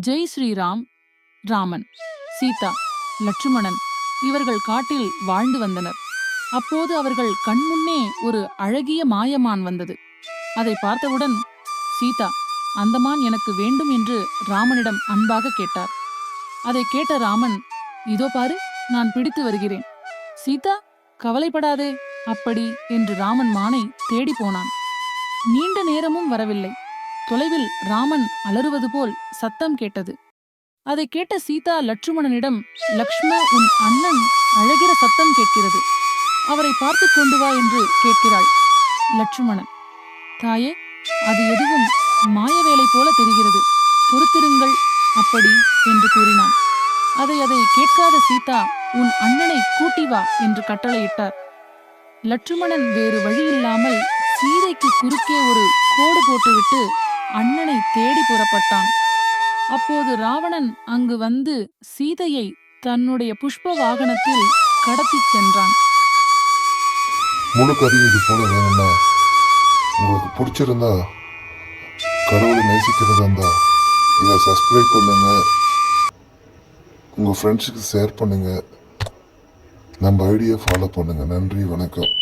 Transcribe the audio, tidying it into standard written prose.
ஜெய் ஸ்ரீராம், ராமன், சீதா, லட்சுமணன் இவர்கள் காட்டில் வாழ்ந்து வந்தனர். அப்போது அவர்கள் கண்முன்னே ஒரு அழகிய மாயமான் வந்தது. அதை பார்த்தவுடன், சீதா, அந்த மான் எனக்கு வேண்டும் என்று ராமனிடம் அன்பாக கேட்டார். அதை கேட்ட ராமன், இதோ பாரு, நான் பிடித்து வருகிறேன். சீதா, கவலைப்படாதே அப்படி என்று ராமன் மானை தேடி போனான். நீண்ட நேரமும் வரவில்லை. தொலைவில் ராமன் அலறுவது போல் சத்தம் கேட்டது. அதை கேட்ட சீதா லட்சுமணனிடம், லக்ஷ்ம, உன் அண்ணன் அழகிற சத்தம் கேட்கிறது, அவரை பார்த்து கொண்டு வா என்று கேட்கிறாள். லட்சுமணன், தாயே, அது எதுவும் மாயவேலை போல தெரிகிறது, பொறுத்திருங்கள் அப்படி என்று கூறினான். அதை கேட்காத சீதா, உன் அண்ணனை கூட்டி வா என்று கட்டளையிட்டார். லட்சுமணன் வேறு வழியில்லாமல் சீதைக்கு குறுக்கே ஒரு கோடு போட்டுவிட்டு அண்ணனை தேடி புறப்பட்டான். அப்போது ராவணன் அங்கு வந்து சீதையை தன்னுடைய புஷ்ப வாகனத்தில் கடத்திச் சென்றான். முழு கதை இது போல வேணும்னா உங்களுக்கு பிடிச்சிருந்தா, கடவுளை நேசிக்கிறதா இருந்தா இதை சப்ஸ்கிரைப் பண்ணுங்க, உங்கள் ஃப்ரெண்ட்ஸுக்கு ஷேர் பண்ணுங்க, நம்ம ஐடியா ஃபாலோ பண்ணுங்க. நன்றி, வணக்கம்.